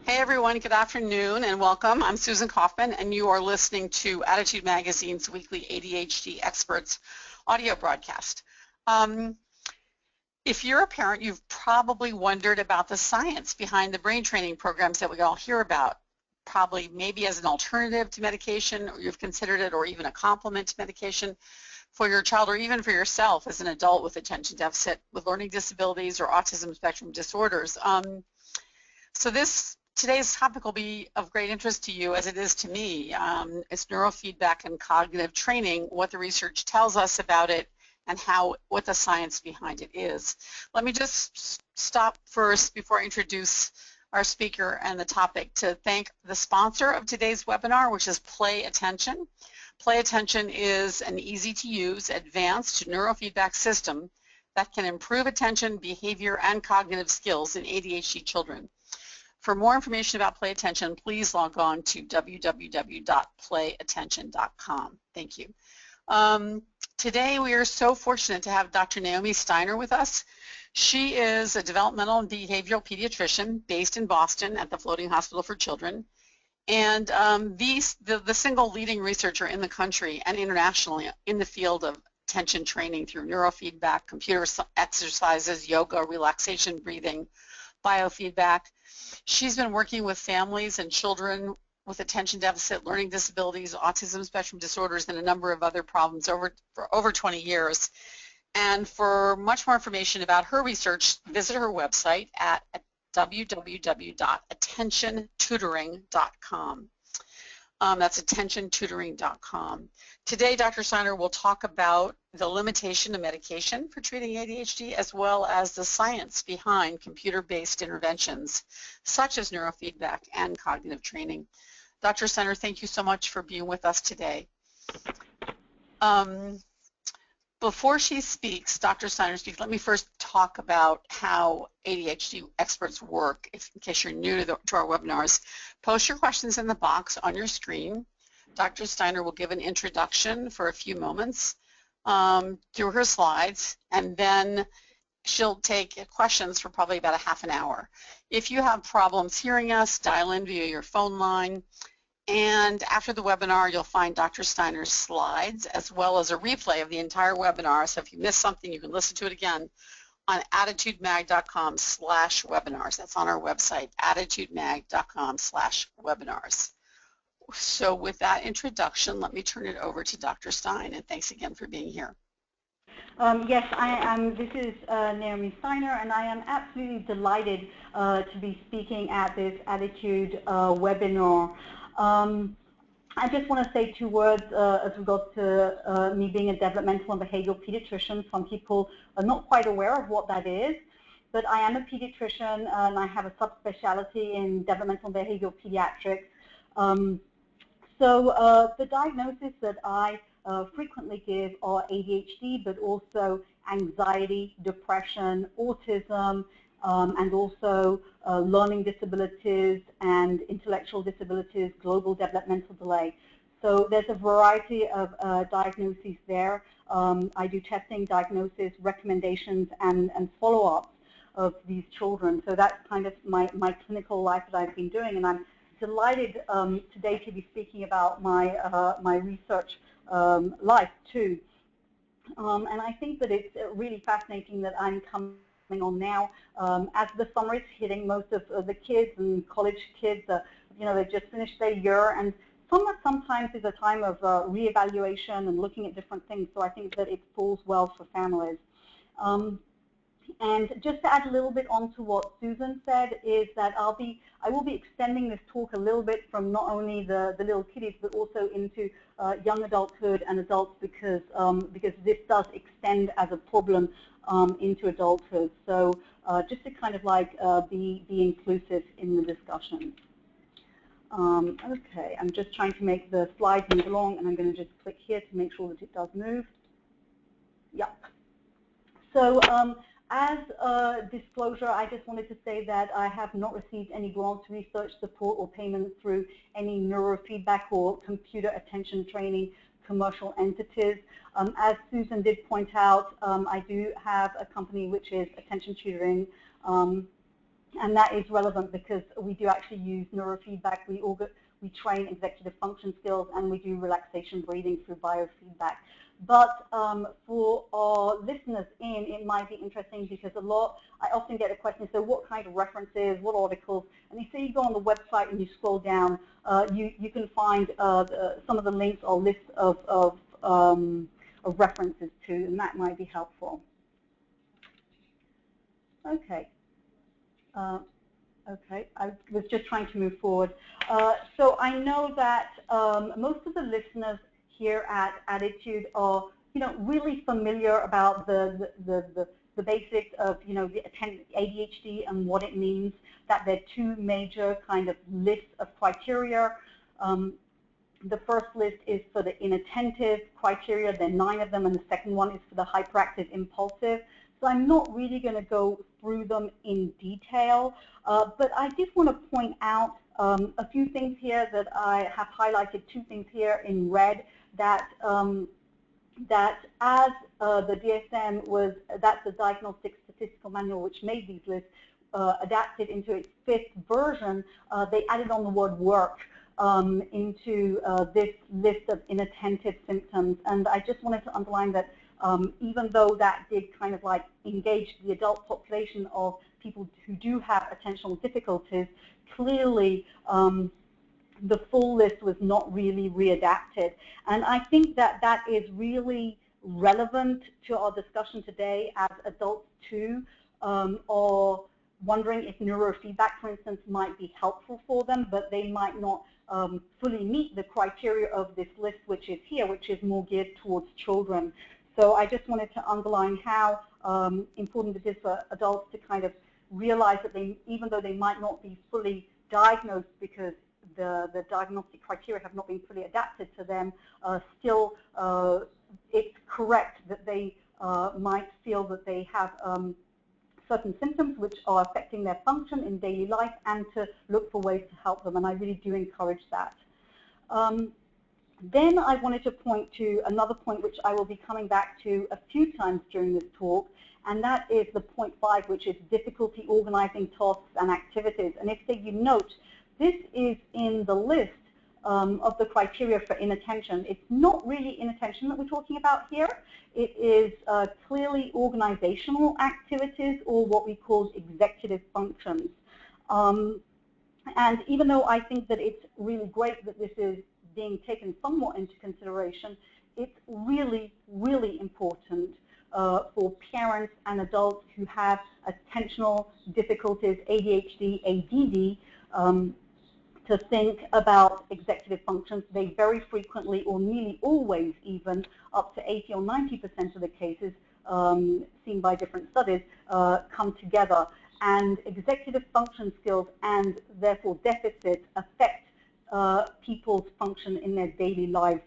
Hey everyone, good afternoon and welcome. I'm Susan Kaufman and you are listening to Attitude Magazine's weekly ADHD Experts audio broadcast. If you're a parent, you've probably wondered about the science behind the brain training programs that we all hear about, probably maybe as an alternative to medication, or you've considered it, or even a complement to medication for your child or even for yourself as an adult with attention deficit, with learning disabilities or autism spectrum disorders. Today's topic will be of great interest to you as it is to me. It's neurofeedback and cognitive training, what the research tells us about it and what the science behind it is. Let me just stop first before I introduce our speaker and the topic to thank the sponsor of today's webinar, which is Play Attention. Play Attention is an easy-to-use, advanced neurofeedback system that can improve attention, behavior, and cognitive skills in ADHD children. For more information about Play Attention, please log on to www.playattention.com. Thank you. Today we are so fortunate to have Dr. Naomi Steiner with us. She is a developmental and behavioral pediatrician based in Boston at the Floating Hospital for Children, and the single leading researcher in the country and internationally in the field of attention training through neurofeedback, computer exercises, yoga, relaxation, breathing, biofeedback. She's been working with families and children with attention deficit, learning disabilities, autism spectrum disorders, and a number of other problems for over 20 years. And for much more information about her research, visit her website at www.attentiontutoring.com. That's attentiontutoring.com. Today, Dr. Steiner will talk about the limitation of medication for treating ADHD, as well as the science behind computer-based interventions, such as neurofeedback and cognitive training. Dr. Steiner, thank you so much for being with us today. Before she speaks, Dr. Steiner speaks, let me first talk about how ADHD experts work, in case you're new to our webinars. Post your questions in the box on your screen. Dr. Steiner will give an introduction for a few moments through her slides, and then she'll take questions for probably about a half an hour. If you have problems hearing us, dial in via your phone line. And after the webinar, you'll find Dr. Steiner's slides as well as a replay of the entire webinar. So if you missed something, you can listen to it again on attitudemag.com/webinars. That's on our website, attitudemag.com/webinars. So with that introduction, let me turn it over to Dr. Stein, and thanks again for being here. Yes, this is Naomi Steiner, and I am absolutely delighted to be speaking at this Attitude webinar. I just want to say two words as regards to me being a developmental and behavioral pediatrician. Some people are not quite aware of what that is, but I am a pediatrician and I have a subspecialty in developmental and behavioral pediatrics. The diagnosis that I frequently give are ADHD, but also anxiety, depression, autism, and also learning disabilities and intellectual disabilities, global developmental delay. So there's a variety of diagnoses there. I do testing, diagnosis, recommendations, and follow-ups of these children. So that's kind of my clinical life that I've been doing, and I'm delighted today to be speaking about my research life too. And I think that it's really fascinating that I'm coming on now as the summer is hitting. Most of the kids and college kids, they just finished their year, and summer sometimes is a time of reevaluation and looking at different things. So I think that it falls well for families. And just to add a little bit on to what Susan said is that I will be extending this talk a little bit from not only the little kiddies but also into young adulthood and adults because this does extend as a problem into adulthood. So just to kind of be inclusive in the discussion. Okay, I'm just trying to make the slides move along, and I'm going to just click here to make sure that it does move. Yep. So as a disclosure, I just wanted to say that I have not received any grants, research support, or payment through any neurofeedback or computer attention training commercial entities. As Susan did point out, I do have a company which is Attention Tutoring, And that is relevant because we do actually use neurofeedback. We train executive function skills, and we do relaxation breathing through biofeedback. But for our listeners it might be interesting because I often get a question, so what kind of references, what articles? And you say you go on the website and you scroll down, you can find some of the links or lists of references too, and that might be helpful. Okay. Okay, I was just trying to move forward. So I know that most of the listeners here at Attitude are, really familiar about the basics of, the ADHD and what it means, that there are two major kind of lists of criteria. The first list is for the inattentive criteria. There are 9 of them, and the second one is for the hyperactive impulsive. So I'm not really going to go through them in detail, but I did want to point out a few things here that I have highlighted, 2 things here in red, that that as the DSM was, that's the Diagnostic Statistical Manual which made these lists, adapted into its 5th version, they added on the word work into this list of inattentive symptoms. And I just wanted to underline that even though that did kind of like engage the adult population of people who do have attentional difficulties, clearly the full list was not really readapted. And I think that that is really relevant to our discussion today as adults too are wondering if neurofeedback, for instance, might be helpful for them, but they might not fully meet the criteria of this list, which is here, which is more geared towards children. So I just wanted to underline how important it is for adults to kind of realize that they, even though they might not be fully diagnosed because the diagnostic criteria have not been fully adapted to them, still it's correct that they might feel that they have certain symptoms which are affecting their function in daily life, and to look for ways to help them, and I really do encourage that. Then I wanted to point to another point which I will be coming back to a few times during this talk, and that is the point 5, which is difficulty organizing tasks and activities. And if you note, this is in the list of the criteria for inattention. It's not really inattention that we're talking about here. It is clearly organizational activities, or what we call executive functions. And even though I think that it's really great that this is being taken somewhat into consideration, it's really, really important for parents and adults who have attentional difficulties, ADHD, ADD, to think about executive functions. They very frequently, or nearly always even, up to 80 or 90% of the cases seen by different studies, come together. And executive function skills and therefore deficits affect people's function in their daily lives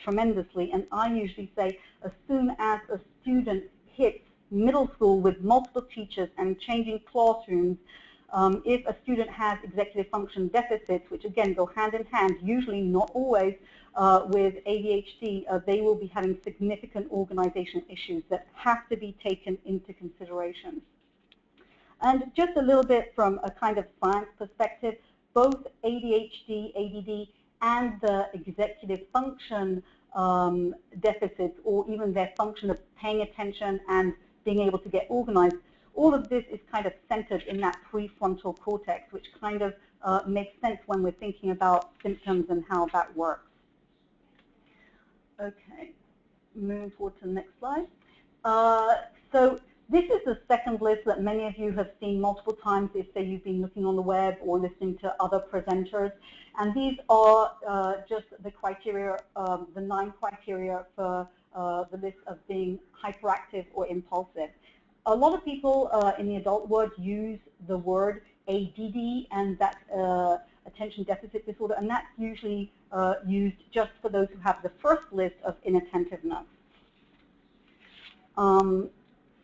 tremendously. And I usually say, as soon as a student hits middle school with multiple teachers and changing classrooms, if a student has executive function deficits, which again go hand in hand, usually not always, with ADHD, they will be having significant organizational issues that have to be taken into consideration. And just a little bit from a kind of science perspective, both ADHD, ADD, and the executive function deficits, or even their function of paying attention and being able to get organized, all of this is kind of centered in that prefrontal cortex, which kind of makes sense when we're thinking about symptoms and how that works. Okay, moving forward to the next slide. So this is the second list that many of you have seen multiple times if, say, you've been looking on the web or listening to other presenters. And these are just the criteria, the 9 criteria for the list of being hyperactive or impulsive. A lot of people in the adult world use the word ADD, and that's attention deficit disorder, and that's usually used just for those who have the first list of inattentiveness.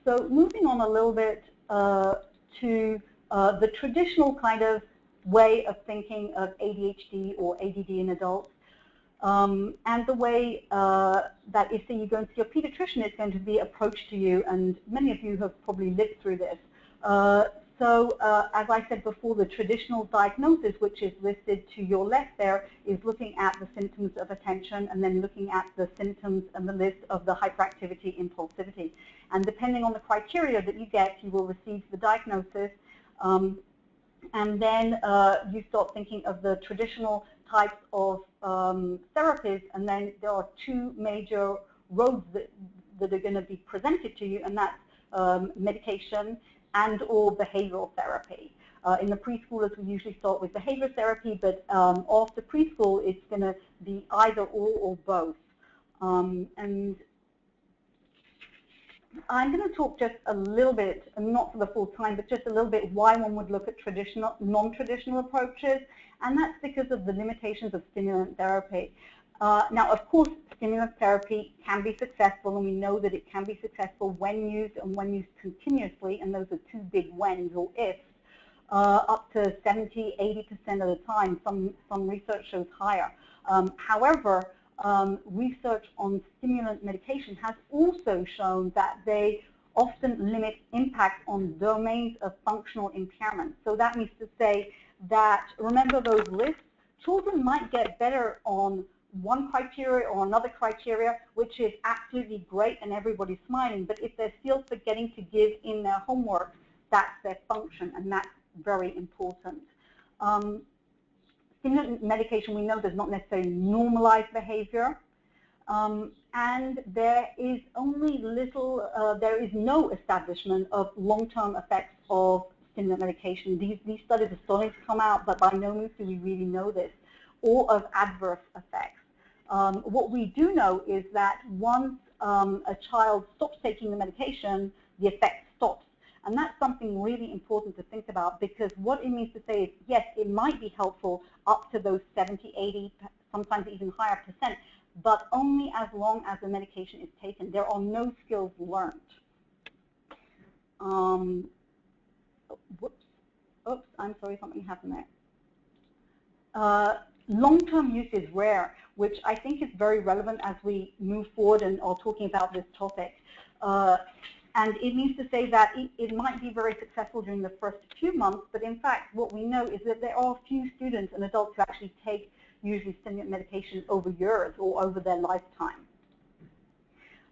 So moving on a little bit to the traditional kind of way of thinking of ADHD or ADD in adults, and the way that if you go and see your pediatrician is going to be approached to you, and many of you have probably lived through this. so as I said before, the traditional diagnosis, which is listed to your left there, is looking at the symptoms of attention and then looking at the symptoms and the list of the hyperactivity, impulsivity. And depending on the criteria that you get, you will receive the diagnosis. And then you start thinking of the traditional types of therapies, and then there are two major roads that are going to be presented to you, and that's medication and or behavioral therapy. In the preschoolers, we usually start with behavioral therapy, but after preschool, it's going to be either or both. And I'm going to talk just a little bit, not for the full time, but just a little bit why one would look at traditional, non-traditional approaches, and that's because of the limitations of stimulant therapy. Now, of course, stimulant therapy can be successful, and we know that it can be successful when used and when used continuously, and those are two big whens or ifs, up to 70, 80% of the time. Some research shows higher. However, research on stimulant medication has also shown that they often limit impact on domains of functional impairment. So that means to say that, remember those lists, children might get better on one criteria or another criteria, which is absolutely great and everybody's smiling, but if they're still forgetting to give in their homework, that's their function, and that's very important. Stimulant medication, we know, does not necessarily normalize behavior, and there is only there is no establishment of long-term effects of stimulant medication. These studies are starting to come out, but by no means do we really know this, or of adverse effects. What we do know is that once a child stops taking the medication, the effect stops. And that's something really important to think about, because what it means to say is, yes, it might be helpful up to those 70, 80, sometimes even higher percent, but only as long as the medication is taken. There are no skills learned. Oops, I'm sorry, something happened there. Long-term use is rare, which I think is very relevant as we move forward and are talking about this topic. And it means to say that it might be very successful during the first few months, but in fact, what we know is that there are few students and adults who actually take usually stimulant medication over years or over their lifetime.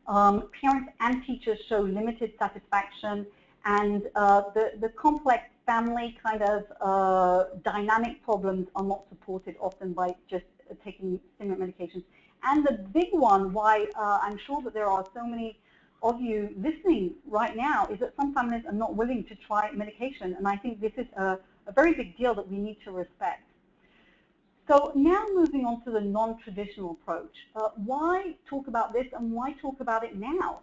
Parents and teachers show limited satisfaction, and the complex family kind of dynamic problems are not supported often by just taking stimulant medications. And the big one, why I'm sure that there are so many of you listening right now, is that some families are not willing to try medication, and I think this is a very big deal that we need to respect. So now moving on to the non-traditional approach. Why talk about this, and why talk about it now?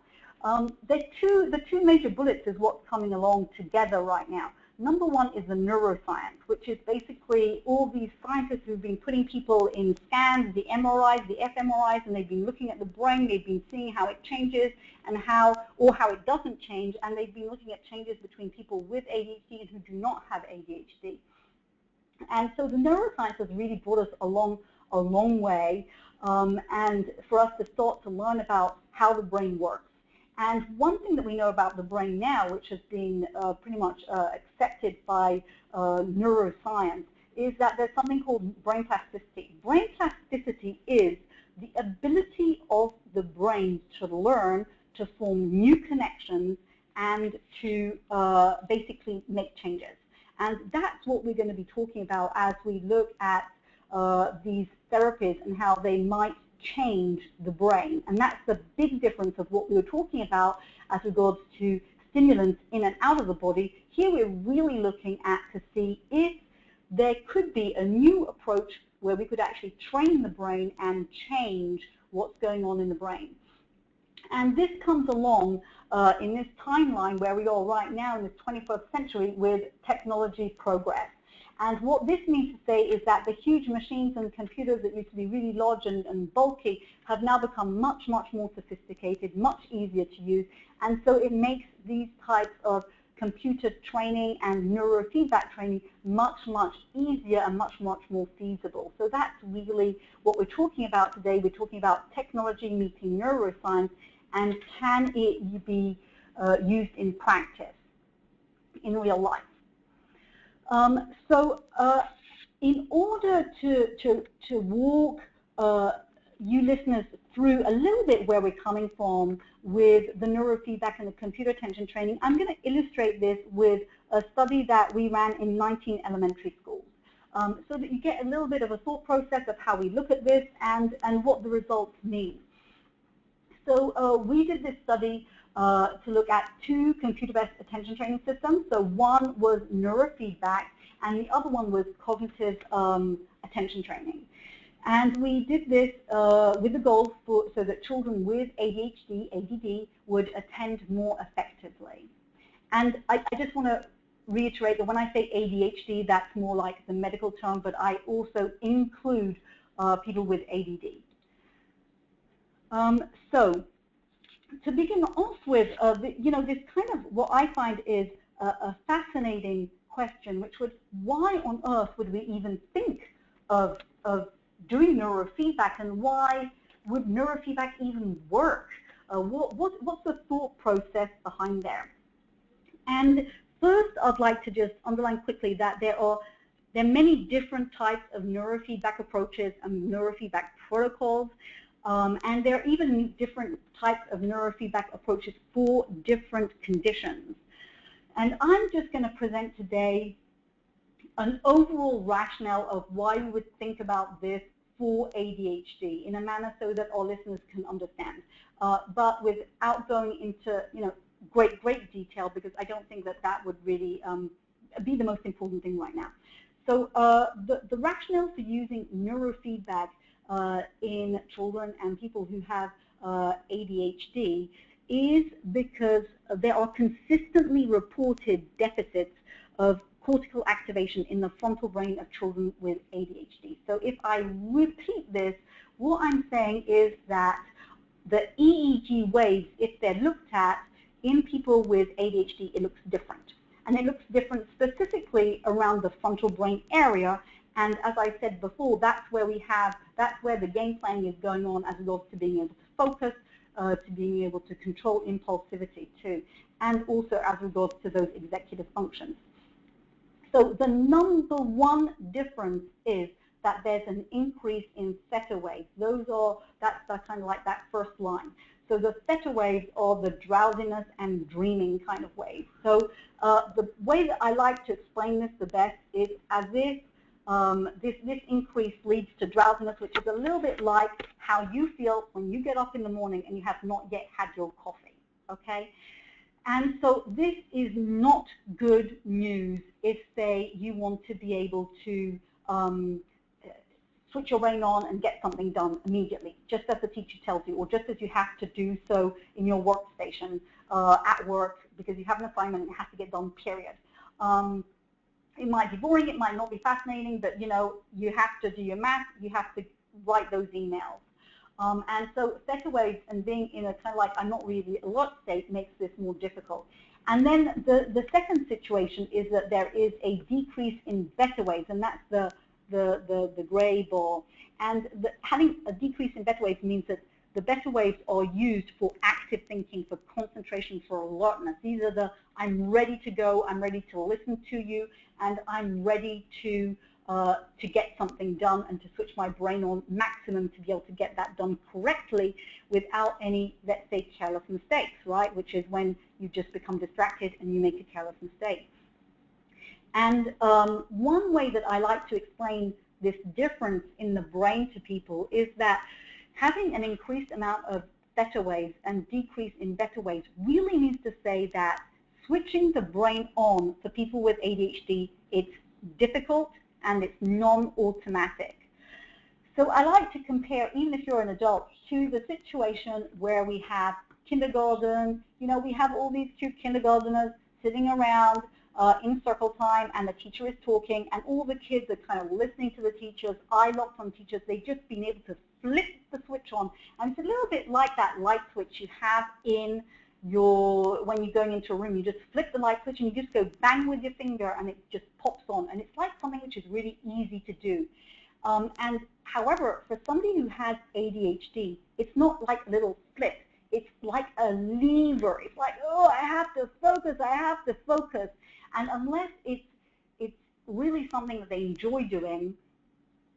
The two major bullets is what's coming along together right now. Number one is the neuroscience, which is basically all these scientists who've been putting people in scans, the MRIs, the fMRIs, and they've been looking at the brain, they've been seeing how it changes and how it doesn't change, and they've been looking at changes between people with ADHD and who do not have ADHD. And so the neuroscience has really brought us along a long way, and for us to start to learn about how the brain works. And one thing that we know about the brain now, which has been pretty much accepted by neuroscience, is that there's something called brain plasticity. Brain plasticity is the ability of the brain to learn, to form new connections, and to basically make changes. And that's what we're going to be talking about as we look at these therapies and how they might change the brain. And that's the big difference of what we were talking about as regards to stimulants in and out of the body. Here we're really looking at to see if there could be a new approach where we could actually train the brain and change what's going on in the brain. And this comes along in this timeline where we are right now in the 21st century with technology progress. And what this means to say is that the huge machines and computers that used to be really large and bulky have now become much, much more sophisticated, much easier to use. And so it makes these types of computer training and neurofeedback training much, much easier and much, much more feasible. So that's really what we're talking about today. We're talking about technology meeting neuroscience, and can it be used in practice, in real life. In order to walk you listeners through a little bit where we're coming from with the neurofeedback and the computer attention training, I'm going to illustrate this with a study that we ran in 19 elementary schools, so that you get a little bit of a thought process of how we look at this and what the results mean. So we did this study to look at two computer-based attention training systems. So one was neurofeedback and the other one was cognitive attention training. And we did this with the goal so that children with ADHD, ADD would attend more effectively. And I just want to reiterate that when I say ADHD, that's more like the medical term, but I also include people with ADD. So to begin off with, this kind of what I find is a fascinating question, which was why on earth would we even think of doing neurofeedback, and why would neurofeedback even work? What's the thought process behind there? And first, I'd like to just underline quickly that there are many different types of neurofeedback approaches and neurofeedback protocols. And there are even different types of neurofeedback approaches for different conditions. And I'm just going to present today an overall rationale of why we would think about this for ADHD in a manner so that our listeners can understand, but without going into great detail, because I don't think that would really be the most important thing right now. So the rationale for using neurofeedback in children and people who have ADHD is because there are consistently reported deficits of cortical activation in the frontal brain of children with ADHD. So if I repeat this, what I'm saying is that the EEG waves, if they're looked at in people with ADHD, it looks different. And it looks different specifically around the frontal brain area. And as I said before, that's where the game playing is going on as regards to being able to focus, to being able to control impulsivity too, and also as regards to those executive functions. So the number one difference is that there's an increase in theta waves. That's kind of like that first line. So the theta waves are the drowsiness and dreaming kind of waves. So the way that I like to explain this the best is as if this increase leads to drowsiness, which is a little bit like how you feel when you get up in the morning and you have not yet had your coffee, okay? And so this is not good news if, say, you want to be able to switch your brain on and get something done immediately, just as the teacher tells you, or just as you have to do so in your workstation at work because you have an assignment and it has to get done, period. It might be boring, it might not be fascinating, but you have to do your math, you have to write those emails. And so theta waves and being in a kind of like I'm not really alert state makes this more difficult. And then the second situation is that there is a decrease in beta waves, and that's the gray bar. And having a decrease in beta waves means that the beta waves are used for active thinking, for concentration, for alertness. These are the I'm ready to go, I'm ready to listen to you, and I'm ready to get something done and to switch my brain on maximum to be able to get that done correctly without any, let's say, careless mistakes, right? Which is when you just become distracted and you make a careless mistake. And one way that I like to explain this difference in the brain to people is that having an increased amount of theta waves and decrease in beta waves really means to say that switching the brain on for people with ADHD, it's difficult and it's non-automatic. So I like to compare, even if you're an adult, to the situation where we have kindergarten, we have all these cute kindergarteners sitting around in circle time, and the teacher is talking, and all the kids are kind of listening to the teachers, eye locked on teachers. They've just been able to flip the switch on, and it's a little bit like that light switch you have in when you're going into a room. You just flip the light switch and you just go bang with your finger and it just pops on, and it's like something which is really easy to do. And however, for somebody who has ADHD, it's not like a little flip. It's like a lever. It's like, oh, I have to focus, I have to focus. And unless it's really something that they enjoy doing,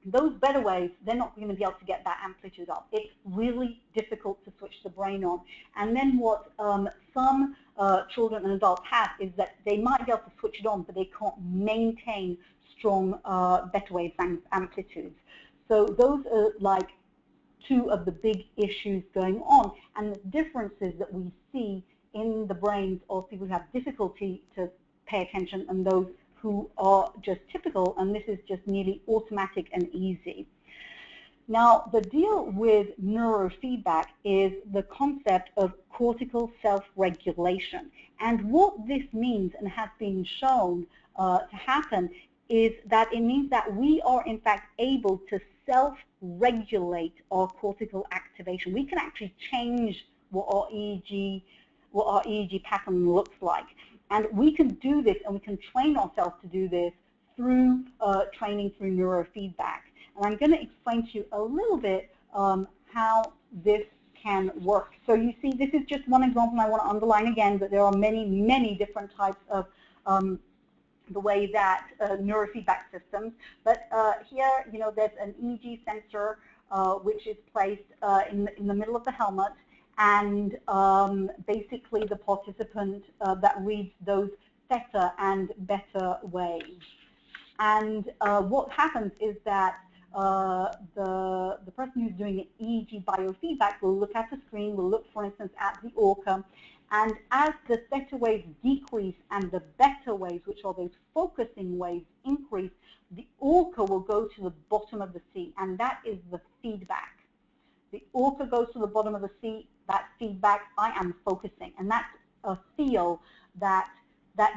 those better waves, they're not going to be able to get that amplitude up. It's really difficult to switch the brain on. And then what some children and adults have is that they might be able to switch it on, but they can't maintain strong beta wave amplitudes. So those are like two of the big issues going on, and the differences that we see in the brains of people who have difficulty to pay attention and those who are just typical, and this is just nearly automatic and easy. Now, the deal with neurofeedback is the concept of cortical self-regulation. And what this means and has been shown to happen is that it means that we are in fact able to self-regulate our cortical activation. We can actually change what our EEG pattern looks like. And we can do this, and we can train ourselves to do this through training through neurofeedback. And I'm going to explain to you a little bit how this can work. So you see, this is just one example I want to underline again, but there are many, many different types of the way that neurofeedback systems. But here, you know, there's an EEG sensor which is placed in the middle of the helmet, and basically the participant that reads those theta and beta waves. And what happens is that the person who's doing the EEG biofeedback will look at the screen, will look, for instance, at the orca, and as the theta waves decrease and the beta waves, which are those focusing waves, increase, the orca will go to the bottom of the sea, and that is the feedback. The orca goes to the bottom of the sea, that feedback, I am focusing, and that's a feel that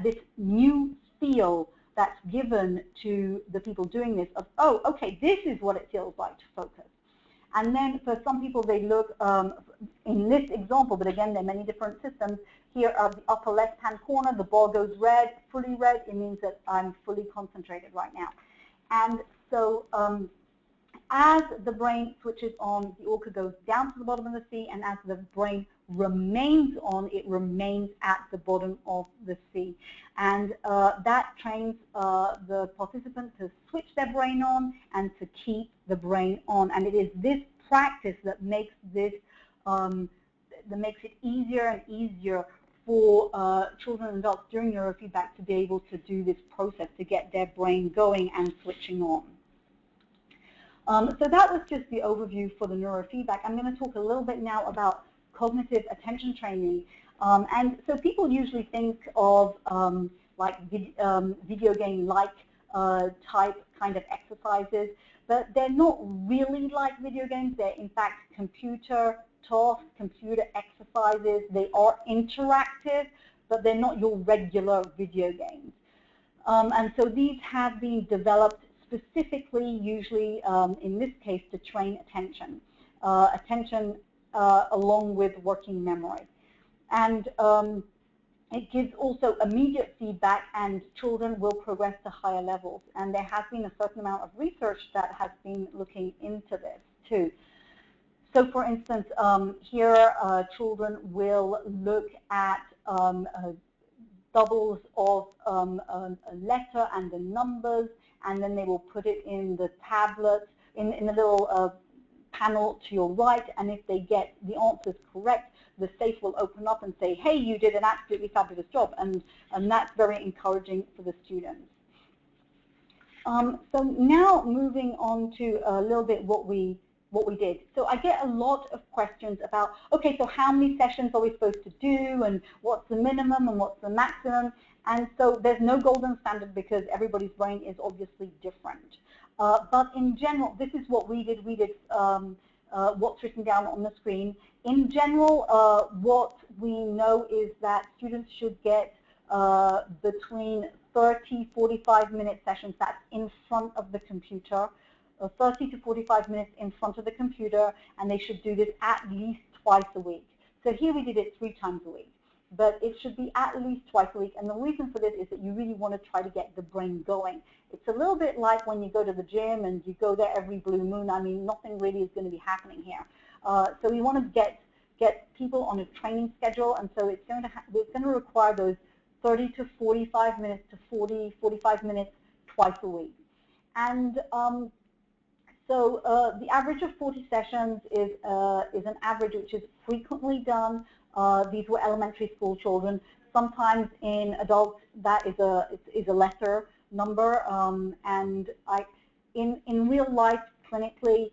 this new feel that's given to the people doing this of, oh, okay, this is what it feels like to focus. And then for some people, they look, in this example, but again, there are many different systems. Here at the upper left-hand corner, the bar goes red, fully red. It means that I'm fully concentrated right now. And so as the brain switches on, the orca goes down to the bottom of the sea, and as the brain remains on, it remains at the bottom of the sea. And that trains the participant to switch their brain on and to keep the brain on. And it is this practice that makes this that makes it easier and easier for children and adults during neurofeedback to be able to do this process to get their brain going and switching on. So that was just the overview for the neurofeedback. I'm going to talk a little bit now about cognitive attention training. And so people usually think of like video game-like type kind of exercises, but they're not really like video games. They're in fact computer tasks, computer exercises. They are interactive, but they're not your regular video games. And so these have been developed specifically, usually in this case, to train attention. Along with working memory. And it gives also immediate feedback, and children will progress to higher levels. And there has been a certain amount of research that has been looking into this too. So for instance, here children will look at doubles of a letter and the numbers, and then they will put it in the tablet, in the little panel to your right, and if they get the answers correct, the safe will open up and say, hey, you did an absolutely fabulous job, and that's very encouraging for the students. So now moving on to a little bit what we did. So I get a lot of questions about, okay, so how many sessions are we supposed to do, and what's the minimum and what's the maximum? And so there's no golden standard because everybody's brain is obviously different. But in general, this is what we did. We did what's written down on the screen. In general, what we know is that students should get between 30-45-minute sessions. That's in front of the computer, 30 to 45 minutes in front of the computer, and they should do this at least twice a week. So here we did it 3 times a week. But it should be at least twice a week. And the reason for this is that you really want to try to get the brain going. It's a little bit like when you go to the gym and you go there every blue moon. I mean, nothing really is going to be happening here. So we want to get people on a training schedule, and so it's going to require those 30 to 45 minutes to 45 minutes twice a week. And so the average of 40 sessions is an average which is frequently done. These were elementary school children. Sometimes in adults that is a lesser number. And in real life, clinically,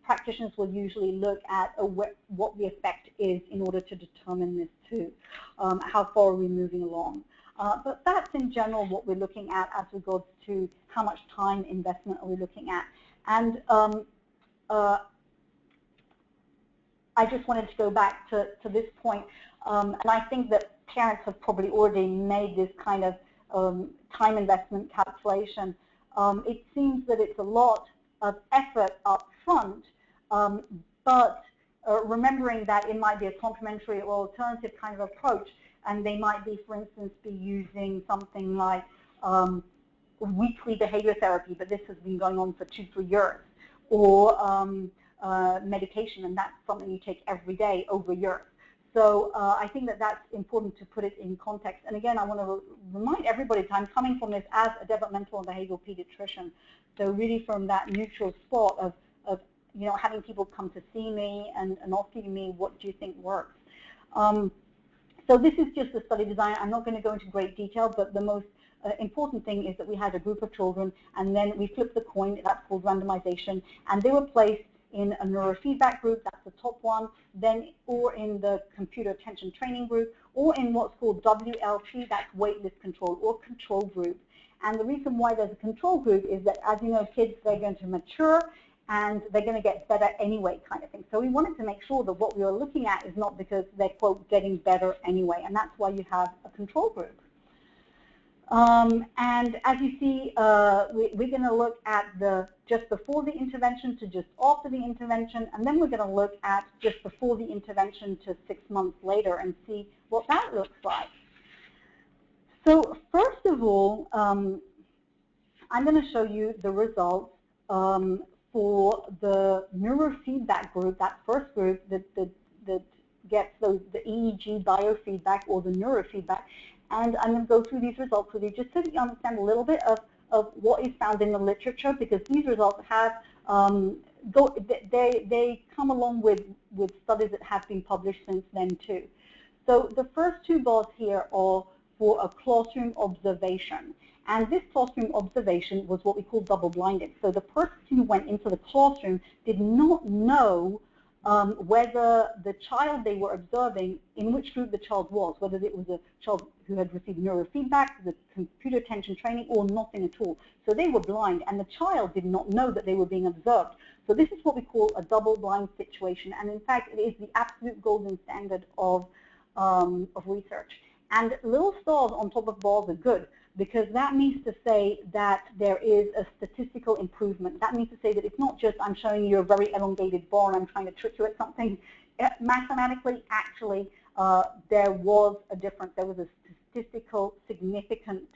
practitioners will usually look at what the effect is in order to determine this too. How far are we moving along? But that's in general what we're looking at as regards to how much time investment are we looking at. And I just wanted to go back to this point, and I think that parents have probably already made this kind of time investment calculation. It seems that it's a lot of effort up front, but remembering that it might be a complementary or alternative kind of approach, and they might be, for instance, be using something like weekly behavior therapy, but this has been going on for 2-3 years, or medication, and that's something you take every day over years. So I think that that's important to put it in context. And again, I want to remind everybody that I'm coming from this as a developmental and behavioral pediatrician. So really from that neutral spot of having people come to see me and asking me, what do you think works? So this is just the study design. I'm not going to go into great detail, but the most important thing is that we had a group of children, and then we flipped the coin. That's called randomization, and they were placed in a neurofeedback group, that's the top one, then or in the computer attention training group, or in what's called WLT, that's waitlist control, or control group. And the reason why there's a control group is that, as you know, kids, they're going to mature and they're going to get better anyway, kind of thing. So we wanted to make sure that what we were looking at is not because they're, quote, getting better anyway, and that's why you have a control group. And as you see, we're going to look at the just before the intervention to just after the intervention, and then we're going to look at just before the intervention to 6 months later and see what that looks like. So first of all, I'm going to show you the results for the neurofeedback group, that first group that gets the EEG biofeedback or the neurofeedback. And I'm going to go through these results with you just so that you understand a little bit of what is found in the literature, because these results have they come along with studies that have been published since then too. So the first two bars here are for a classroom observation, and this classroom observation was what we call double-blinded. So the person who went into the classroom did not know whether the child they were observing, in which group the child was, whether it was a child who had received neurofeedback, the computer attention training, or nothing at all. So they were blind, and the child did not know that they were being observed. So this is what we call a double-blind situation, and in fact, it is the absolute golden standard of research. And little stars on top of bars are good, because that means to say that there is a statistical improvement. That means to say that it's not just I'm showing you a very elongated bar and I'm trying to trick you at something. Mathematically, actually, there was a difference. There was a statistical significant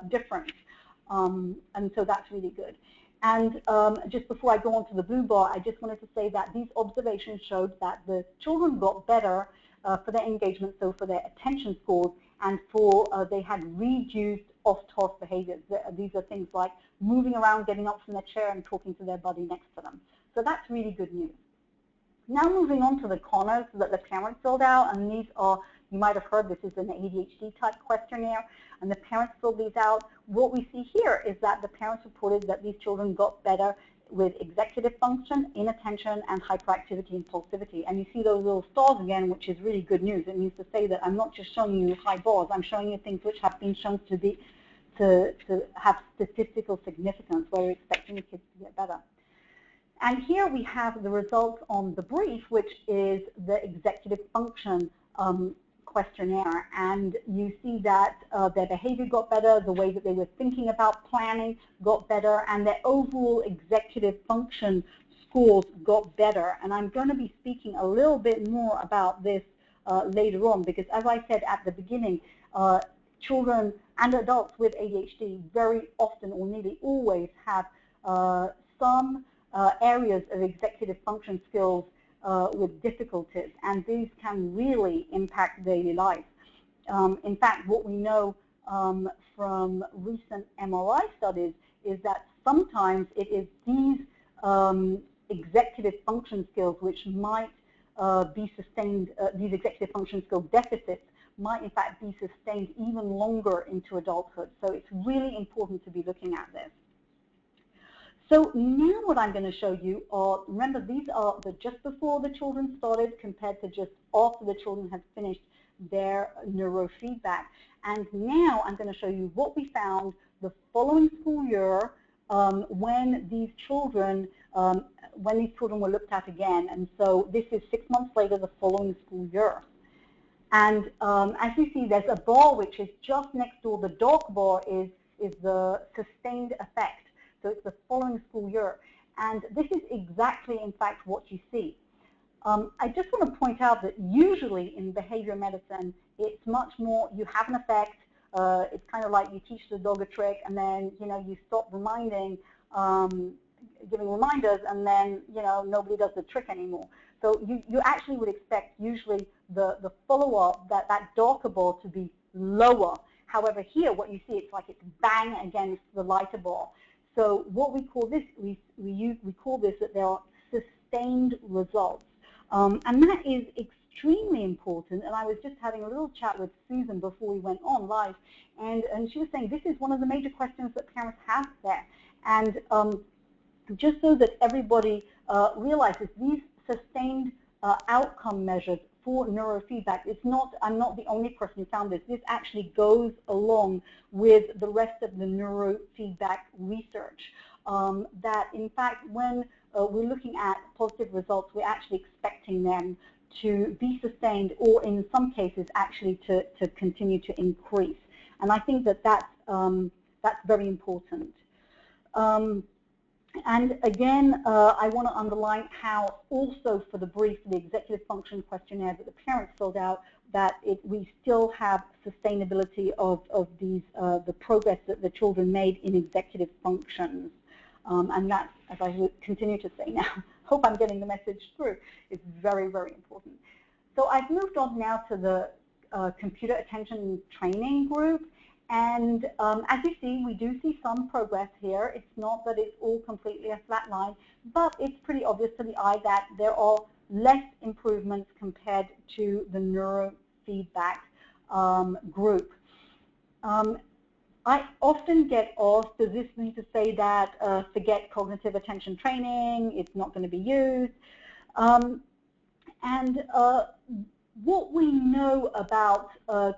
difference. And so that's really good. And just before I go on to the blue bar, I just wanted to say that these observations showed that the children got better for their engagement, so for their attention scores, and for they had reduced off-task behaviors. These are things like moving around, getting up from their chair, and talking to their buddy next to them. So that's really good news. Now moving on to the corners that the parents filled out, and these are, you might have heard, this is an ADHD type questionnaire, and the parents filled these out. What we see here is that the parents reported that these children got better with executive function, inattention, and hyperactivity and impulsivity. And you see those little stars again, which is really good news. It means to say that I'm not just showing you high bars, I'm showing you things which have been shown to have statistical significance, where we're expecting the kids to get better. And here we have the results on the brief, which is the executive function questionnaire, and you see that their behavior got better, the way that they were thinking about planning got better, and their overall executive function scores got better. And I'm going to be speaking a little bit more about this later on, because as I said at the beginning, children and adults with ADHD very often or nearly always have some areas of executive function skills with difficulties, and these can really impact daily life. In fact, what we know from recent MRI studies is that sometimes it is these executive function skills which might be sustained, these executive function skill deficits might in fact be sustained even longer into adulthood. So it's really important to be looking at this. So now what I'm going to show you are, remember these are just before the children started compared to just after the children had finished their neurofeedback. And now I'm going to show you what we found the following school year when these children were looked at again. And so this is 6 months later, the following school year. And as you see, there's a bar which is just next door. The dark bar is the sustained effect. So it's the following school year. And this is exactly, in fact, what you see. I just want to point out that usually in behavior medicine, it's much more, you have an effect. It's kind of like you teach the dog a trick, and then, you stop reminding, giving reminders, and then, nobody does the trick anymore. So you actually would expect usually the follow-up, that darker bar to be lower. However, here what you see, it's like it's bang against the lighter bar. So what we call this, we call this that there are sustained results. And that is extremely important. And I was just having a little chat with Susan before we went on live, and she was saying this is one of the major questions that parents have there. And just so that everybody realizes, these sustained outcome measures for neurofeedback, I'm not the only person who found this. This actually goes along with the rest of the neurofeedback research. That in fact, when we're looking at positive results, we're actually expecting them to be sustained, or in some cases actually to continue to increase. And I think that that's very important. And again, I want to underline how also for the brief, the executive function questionnaire that the parents filled out, that we still have sustainability of these, the progress that the children made in executive functions. And that's, as I continue to say now, hope I'm getting the message through, it's very, very important. So I've moved on now to the computer attention training group. And as you see, we do see some progress here. It's not that it's all completely a flat line, but it's pretty obvious to the eye that there are less improvements compared to the neurofeedback group. I often get asked, does this mean to say that forget cognitive attention training, it's not going to be used? What we know about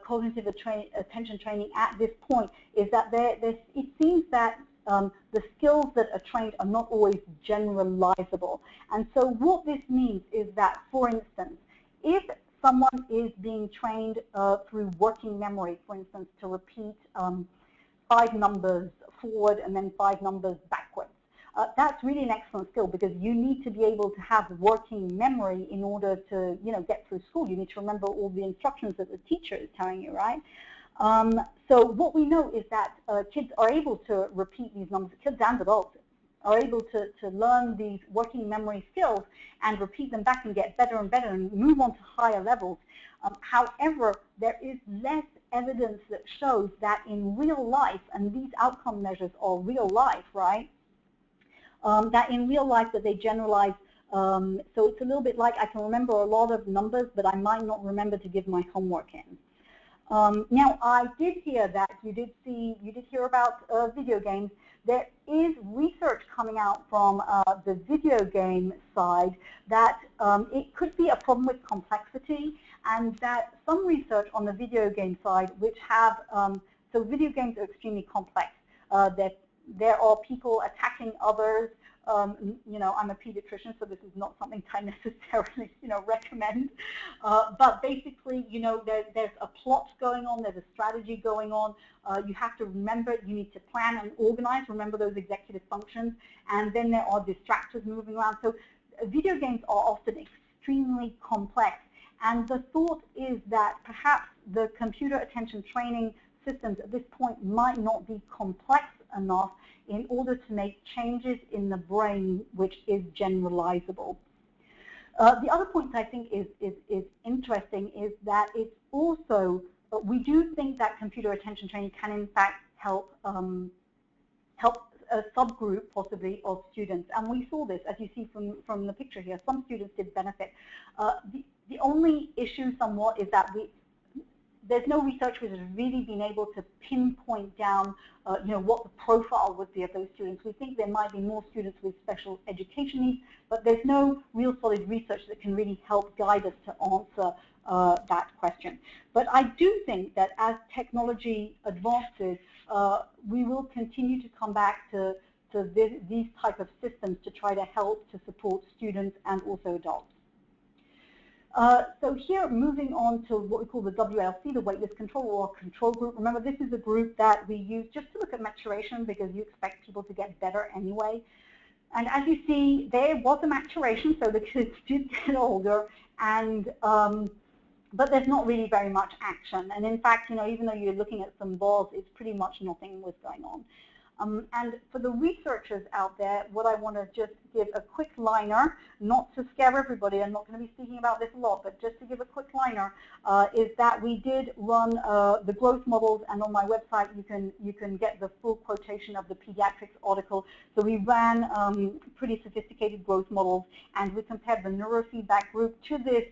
cognitive attention training at this point is that it seems that the skills that are trained are not always generalizable. And so what this means is that, for instance, if someone is being trained through working memory, for instance, to repeat 5 numbers forward and then 5 numbers backwards, that's really an excellent skill, because you need to be able to have working memory in order to, get through school. You need to remember all the instructions that the teacher is telling you, right? So what we know is that kids are able to repeat these numbers. Kids and adults are able to learn these working memory skills and repeat them back and get better and better and move on to higher levels. However, there is less evidence that shows that in real life, and these outcome measures are real life, right? That in real life that they generalize, so it's a little bit like I can remember a lot of numbers, but I might not remember to give my homework in. Now, I did hear that you did hear about video games. There is research coming out from the video game side that it could be a problem with complexity, and that some research on the video game side, which have, so video games are extremely complex. There are people attacking others. I'm a pediatrician, so this is not something I necessarily, recommend. But basically, there's a plot going on, there's a strategy going on. You have to remember, you need to plan and organize, remember those executive functions, and then there are distractors moving around. So video games are often extremely complex. And the thought is that perhaps the computer attention training systems at this point might not be complex enough in order to make changes in the brain which is generalizable. The other point I think is interesting is that it's also we do think that computer attention training can in fact help a subgroup possibly of students, and we saw this, as you see from the picture here. Some students did benefit. The only issue somewhat is that there's no research which has really been able to pinpoint down what the profile would be of those students. We think there might be more students with special education needs, but there's no real solid research that can really help guide us to answer that question. But I do think that as technology advances, we will continue to come back to these type of systems to try to help to support students and also adults. So here, moving on to what we call the WLC, the waitlist control or control group. Remember, this is a group that we use just to look at maturation because you expect people to get better anyway. And as you see, there was a maturation, so the kids did get older, and but there's not really very much action. And in fact, even though you're looking at some balls, it's pretty much nothing was going on. And for the researchers out there, what I want to just give a quick liner, not to scare everybody, I'm not going to be speaking about this a lot, but just to give a quick liner, is that we did run the growth models, and on my website you can get the full quotation of the pediatrics article. So we ran pretty sophisticated growth models, and we compared the neurofeedback group to this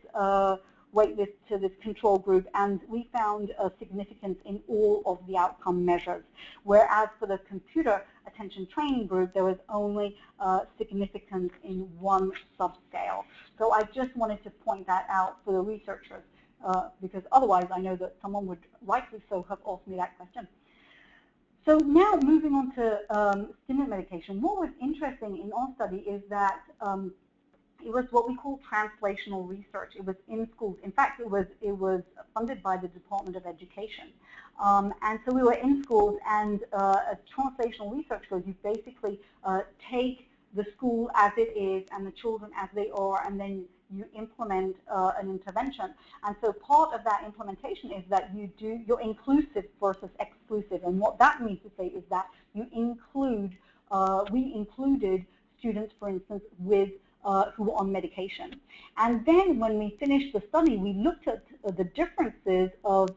waitlist, to this control group, and we found a significance in all of the outcome measures. Whereas for the computer attention training group, there was only significance in one subscale. So I just wanted to point that out for the researchers, because otherwise I know that someone would rightly so have asked me that question. So now moving on to stimulant medication. What was interesting in our study is that it was what we call translational research. It was in schools. In fact, it was funded by the Department of Education. And so we were in schools, and as translational research goes, you basically take the school as it is and the children as they are, and then you implement an intervention. And so part of that implementation is that you're inclusive versus exclusive. And what that means to say is that you include, we included students, for instance, with who were on medication. And then when we finished the study, we looked at the differences of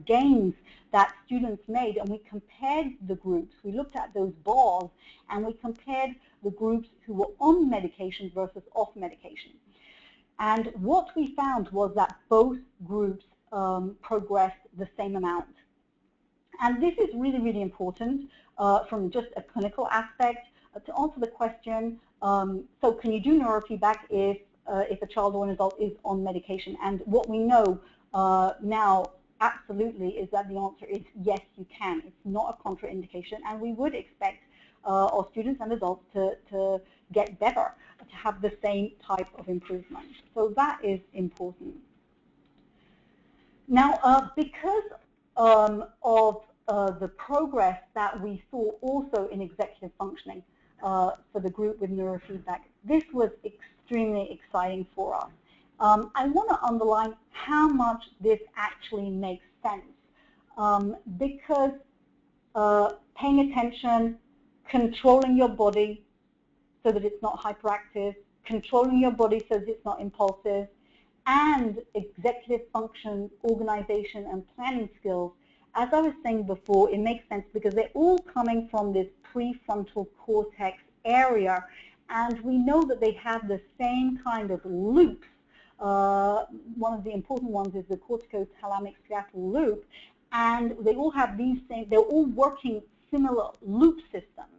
gains that students made, and we compared the groups. We looked at those bars, and we compared the groups who were on medication versus off medication. And what we found was that both groups progressed the same amount. And this is really, really important from just a clinical aspect. To answer the question, so can you do neurofeedback if a child or an adult is on medication? And what we know now absolutely is that the answer is yes, you can. It's not a contraindication, and we would expect our students and adults to get better, to have the same type of improvement. So that is important. Now, because of the progress that we saw also in executive functioning, for the group with neurofeedback, this was extremely exciting for us. I want to underline how much this actually makes sense, because paying attention, controlling your body so that it's not hyperactive, controlling your body so that it's not impulsive, and executive function, organization, and planning skills. As I was saying before, it makes sense because they're all coming from this prefrontal cortex area, and we know that they have the same kind of loops. One of the important ones is the corticothalamic striatal loop, and they all have these same, they're all working similar loop systems.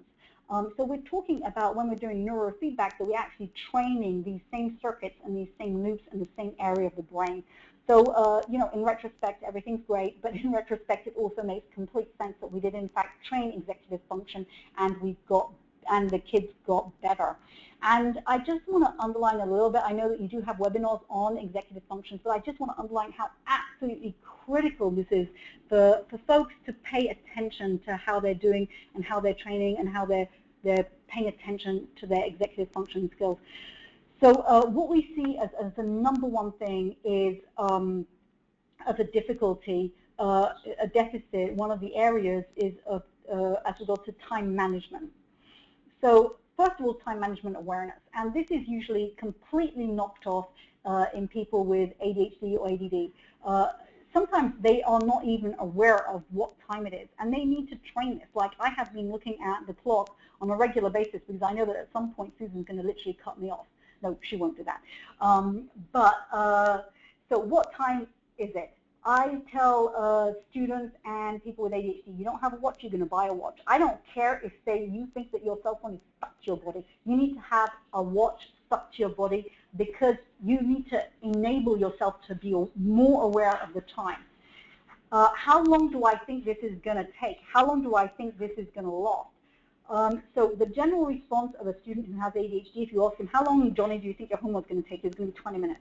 So we're talking about, when we're doing neurofeedback, that we're actually training these same circuits and these same loops in the same area of the brain. So, in retrospect, everything's great, but in retrospect, it also makes complete sense that we did, in fact, train executive function, and the kids got better. And I just want to underline a little bit, I know that you do have webinars on executive function, but I just want to underline how absolutely critical this is for folks to pay attention to how they're doing and how they're training and how they're paying attention to their executive function skills. So what we see as the number one thing is, as a difficulty, a deficit, one of the areas is as regards to time management. So first of all, time management awareness, and this is usually completely knocked off in people with ADHD or ADD. sometimes they are not even aware of what time it is, and they need to train this. Like, I have been looking at the clock on a regular basis because I know that at some point Susan's going to literally cut me off. No, she won't do that. So what time is it? I tell students and people with ADHD, you don't have a watch, you're going to buy a watch. I don't care if, say, you think that your cell phone is stuck to your body. You need to have a watch stuck to your body because you need to enable yourself to be more aware of the time. How long do I think this is going to take? How long do I think this is going to last? So the general response of a student who has ADHD, if you ask him, how long, Johnny, do you think your homework is going to take? It's going to be 20 minutes.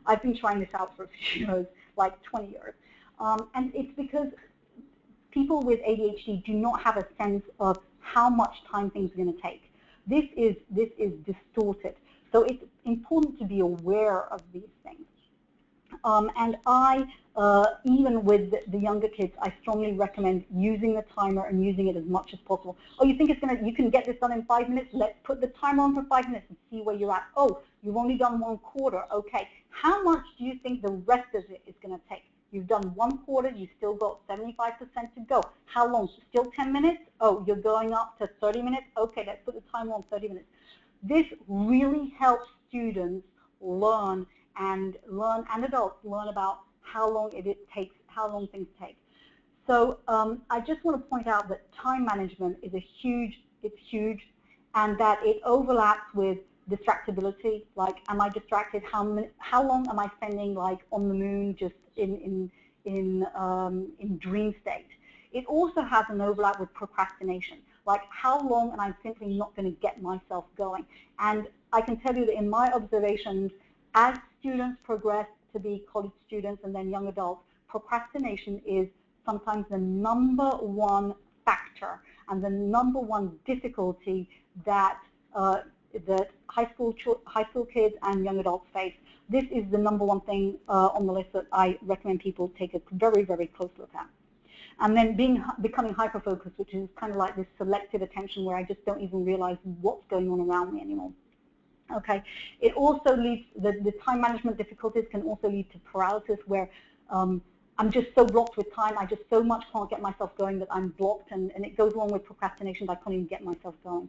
I've been trying this out for a few years, like 20 years. And it's because people with ADHD do not have a sense of how much time things are going to take. This is distorted. So it's important to be aware of these things. And even with the younger kids, I strongly recommend using the timer and using it as much as possible. Oh, you think you can get this done in 5 minutes? Let's put the timer on for 5 minutes and see where you're at. Oh, you've only done 1/4. Okay. How much do you think the rest of it is going to take? You've done 1/4. You've still got 75% to go. How long? Still 10 minutes? Oh, you're going up to 30 minutes? Okay, let's put the timer on 30 minutes. This really helps students learn and adults learn about how long it takes, how long things take. So I just want to point out that time management is it's huge, and that it overlaps with distractibility. Like, am I distracted? How long am I spending, like, on the moon, just in dream state? It also has an overlap with procrastination. Like, how long am I simply not going to get myself going? And I can tell you that in my observations, as students progress to be college students and then young adults, procrastination is sometimes the #1 factor and the #1 difficulty that high school kids and young adults face. This is the #1 thing on the list that I recommend people take a very, very close look at. And then becoming hyper-focused, which is kind of like this selective attention where I just don't even realize what's going on around me anymore. Okay. It also leads, the time management difficulties can also lead to paralysis, where I'm just so blocked with time, I just so much can't get myself going that I'm blocked, and it goes along with procrastination, I can't even get myself going.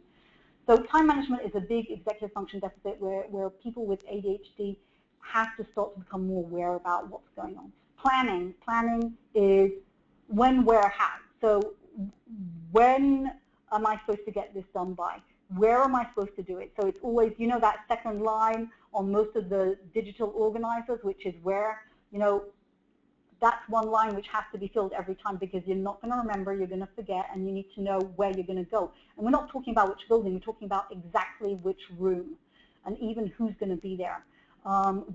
So time management is a big executive function deficit where people with ADHD have to start to become more aware about what's going on. Planning is when, where, how. So when am I supposed to get this done by? Where am I supposed to do it? So it's always, you know, that second line on most of the digital organizers, which is where, you know, that's one line which has to be filled every time, because you're not going to remember, you're going to forget, and you need to know where you're going to go. And we're not talking about which building, we're talking about exactly which room and even who's going to be there.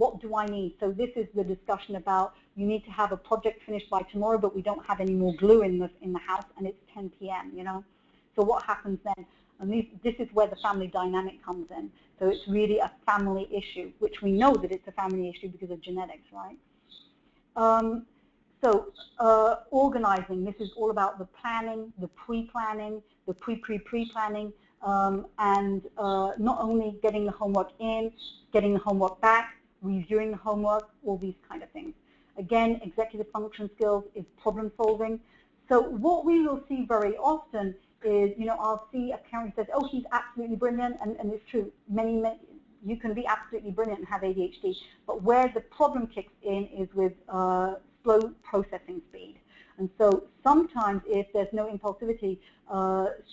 What do I need? So this is the discussion about, you need to have a project finished by tomorrow, but we don't have any more glue in the house, and it's 10 p.m., you know? So what happens then? And this is where the family dynamic comes in. So it's really a family issue, which we know that it's a family issue because of genetics, right? Organizing, this is all about the planning, the pre-planning, the pre-pre-pre-planning, and not only getting the homework in, getting the homework back, reviewing the homework, all these kind of things. Again, executive function skills is problem solving. So what we will see very often is, you know, I'll see a parent who says, oh, he's absolutely brilliant, and it's true, many, you can be absolutely brilliant and have ADHD, but where the problem kicks in is with slow processing speed. And so sometimes if there's no impulsivity,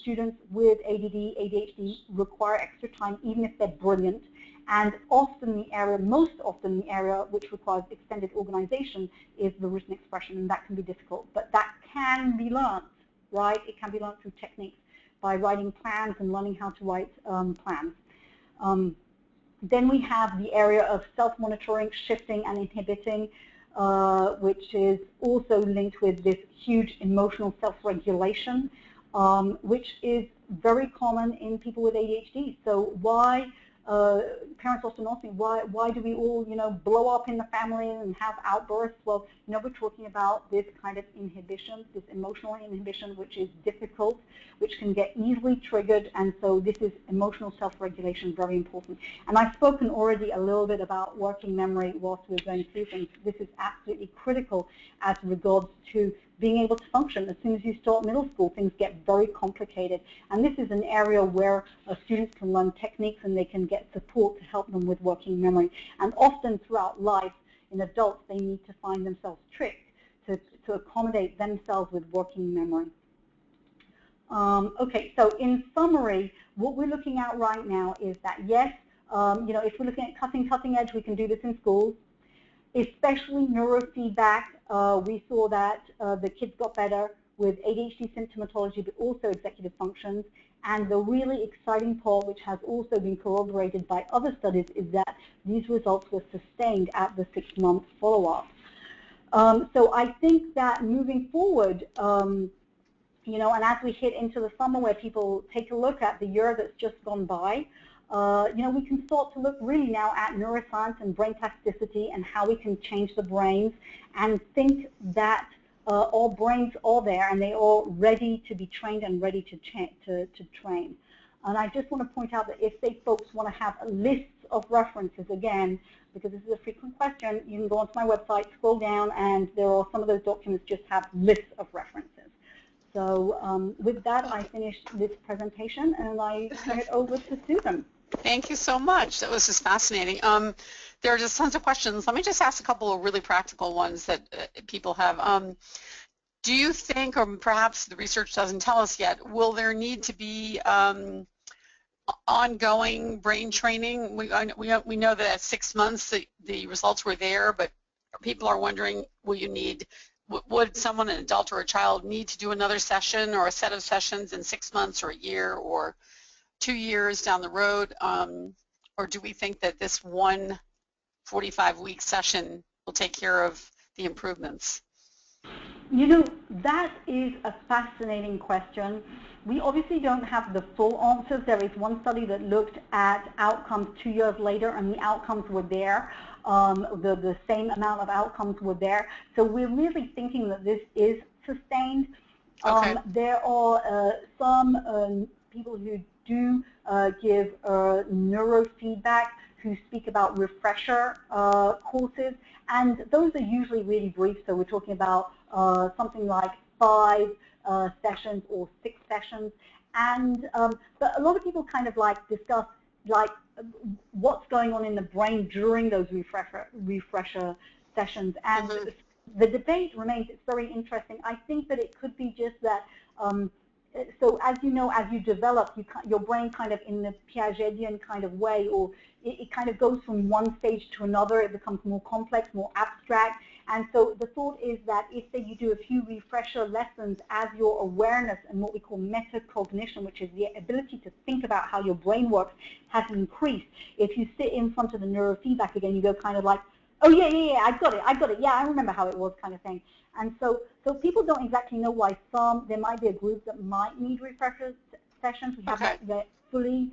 students with ADD, ADHD require extra time, even if they're brilliant. And often the area, most often the area which requires extended organization is the written expression, and that can be difficult. But that can be learned, right? It can be learned through techniques by writing plans and learning how to write plans. Then we have the area of self-monitoring, shifting, and inhibiting, which is also linked with this huge emotional self-regulation, which is very common in people with ADHD. So why parents often ask me, why do we all, blow up in the family and have outbursts? Well, we're talking about this kind of inhibition, this emotional inhibition, which is difficult, which can get easily triggered, and so this is emotional self-regulation, very important. And I've spoken already a little bit about working memory whilst we're going through things. This is absolutely critical as regards to being able to function. As soon as you start middle school, things get very complicated. And this is an area where students can learn techniques and they can get support to help them with working memory. And often throughout life, in adults, they need to find themselves tricked to accommodate themselves with working memory. Okay, so in summary, what we're looking at right now is that, yes, if we're looking at cutting edge, we can do this in schools. Especially neurofeedback, we saw that the kids got better with ADHD symptomatology, but also executive functions. And the really exciting part, which has also been corroborated by other studies, is that these results were sustained at the 6-month follow-up. So I think that moving forward, and as we hit into the summer where people take a look at the year that's just gone by, we can start to look really now at neuroscience and brain plasticity and how we can change the brains and think that our brains are there and they are ready to be trained and ready to train. And I just want to point out that if folks want to have lists of references, again, because this is a frequent question, you can go onto my website, scroll down, and there are some of those documents just have lists of references. So with that, I finished this presentation, and I turn it over to Susan. Thank you so much. That was just fascinating. There are just tons of questions. Let me just ask a couple of really practical ones that people have. Do you think, or perhaps the research doesn't tell us yet, will there need to be ongoing brain training? We know that at 6 months the results were there, but people are wondering, would someone, an adult or a child, need to do another session or a set of sessions in 6 months or a year or 2 years down the road, or do we think that this one 45-week session will take care of the improvements? That is a fascinating question. We obviously don't have the full answers. There is one study that looked at outcomes 2 years later, and the outcomes were there. The same amount of outcomes were there. So we're really thinking that this is sustained. Okay. There are some people who do give neurofeedback who speak about refresher courses, and those are usually really brief. So we're talking about something like 5 sessions or 6 sessions, and but a lot of people kind of discuss what's going on in the brain during those refresher sessions, and the debate remains. It's very interesting. I think that it could be just that. So as you know, as you develop, your brain kind of in the Piagetian kind of way, or it kind of goes from one stage to another. It becomes more complex, more abstract. And so the thought is that if, say, you do a few refresher lessons as your awareness and what we call metacognition, which is the ability to think about how your brain works, has increased. If you sit in front of the neurofeedback again, you go kind of like, oh, yeah, I got it, yeah, I remember how it was, kind of thing. And so people don't exactly know why there might be a group that might need refresher sessions. We haven't yet fully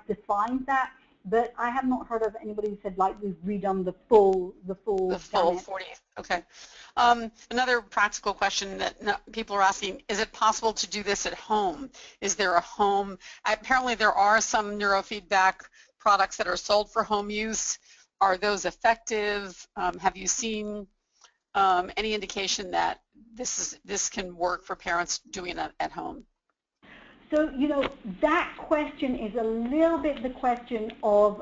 defined that, but I have not heard of anybody who said we've redone the full 40. Okay. Another practical question that people are asking: is it possible to do this at home? Is there a home? Apparently, there are some neurofeedback products that are sold for home use. Are those effective? Have you seen any indication that this can work for parents doing it at home? So, that question is a little bit the question of,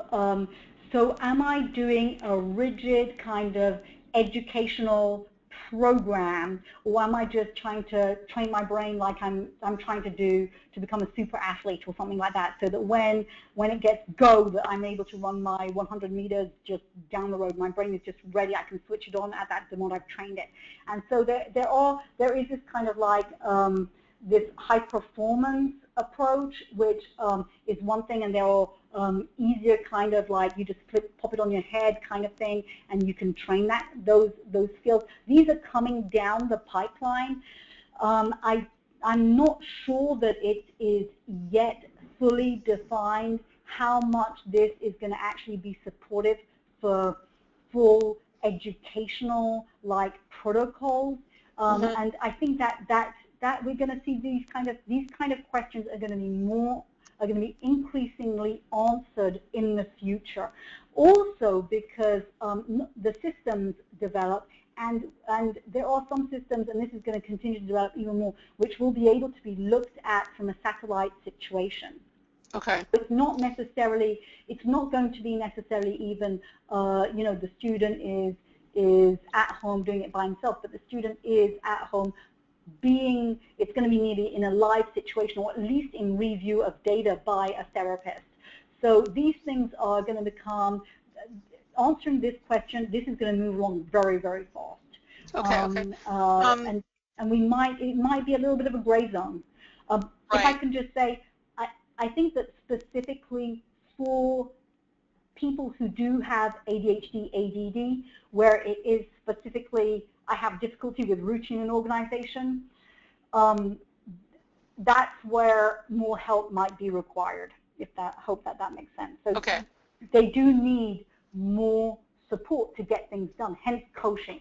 so am I doing a rigid kind of educational program, or am I just trying to train my brain like I'm trying to become a super athlete or something like that, so that when it gets go, that I'm able to run my 100 meters just down the road. My brain is just ready. I can switch it on at that moment I've trained it. And so there is this kind of this high performance approach, which is one thing, and there are easier kind of you just pop it on your head kind of thing, and you can train those skills. These are coming down the pipeline. I'm not sure that it is yet fully defined how much this is going to actually be supportive for full educational like protocols. And I think that we're going to see these kind of questions are going to be increasingly answered in the future. Also because the systems develop, and there are some systems, and this is going to continue to develop even more, which will be able to be looked at from a satellite situation. Okay. It's not going to be necessarily even, the student is at home doing it by himself, but the student is at home it's going to be nearly in a live situation, or at least in review of data by a therapist. So these things are going to become, answering this question, this is going to move along very, very fast. Okay, and it might be a little bit of a gray zone. Right. If I can just say, I think that specifically for people who do have ADHD, ADD, where it is specifically, I have difficulty with routine and organization, that's where more help might be required. Hope that makes sense. So okay. They do need more support to get things done. Hence coaching,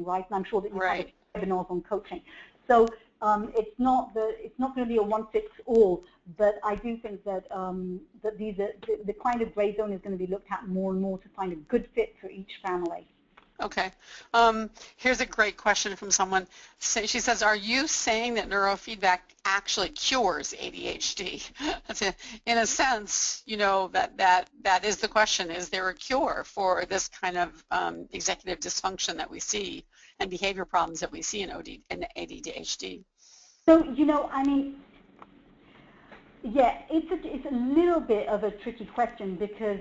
right? And I'm sure that you have webinars on coaching. So it's not going to be a one-fits-all, but I do think that that the kind of gray zone is going to be looked at more and more to find a good fit for each family. Okay. Here's a great question from someone. She says, are you saying that neurofeedback actually cures ADHD? In a sense, that is the question. Is there a cure for this kind of executive dysfunction that we see and behavior problems that we see in ADHD? So, I mean, yeah, it's a little bit of a tricky question because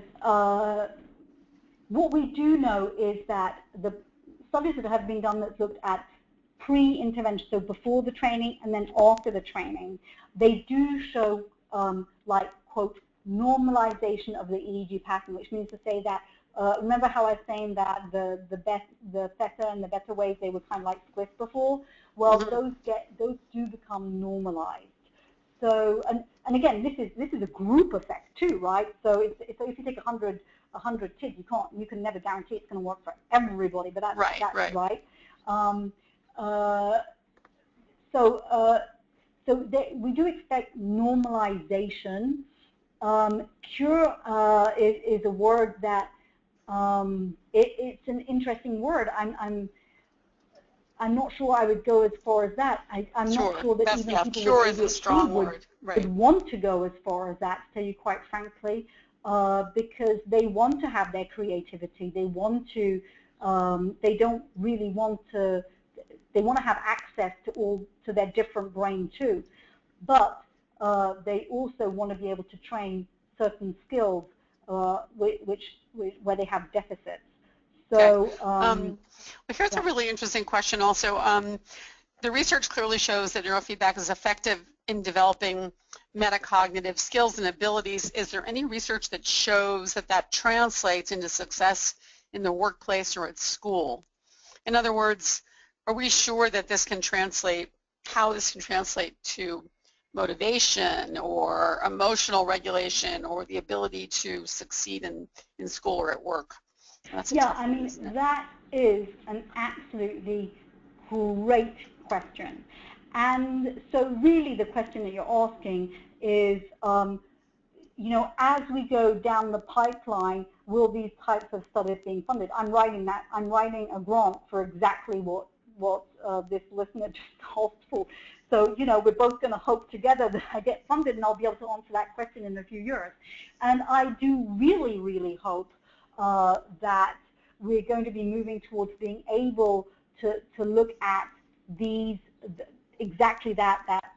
what we do know is that the studies that have been done that's looked at pre-intervention, so before the training and then after the training, they do show, like, quote, normalization of the EEG pattern, which means to say that, remember how I was saying that the theta and the beta waves, they were kind of like split before? Well, those do become normalized. So, and again, this is a group effect too, right? So if you take 100 kids, you can never guarantee it's going to work for everybody, but that's right. So we do expect normalization. Cure is a word that it's an interesting word. I'm not sure I would go as far as that. I'm not sure that even people with ADHD would want to go as far as that, to tell you quite frankly, because they want to have their creativity. They want to. They don't really want to. They want to have access to their different brain too, but they also want to be able to train certain skills where they have deficits. So, well, here's a really interesting question also. The research clearly shows that neurofeedback is effective in developing metacognitive skills and abilities. Is there any research that shows that translates into success in the workplace or at school? In other words, are we sure that this can translate, how this can translate to motivation or emotional regulation or the ability to succeed in school or at work? Yeah, I mean, that is an absolutely great question. And so really the question that you're asking is, as we go down the pipeline, will these types of studies being funded? I'm writing a grant for exactly what this listener just asked for. So, we're both going to hope together that I get funded and I'll be able to answer that question in a few years. And I do really, really hope that we're going to be moving towards being able to look at these, exactly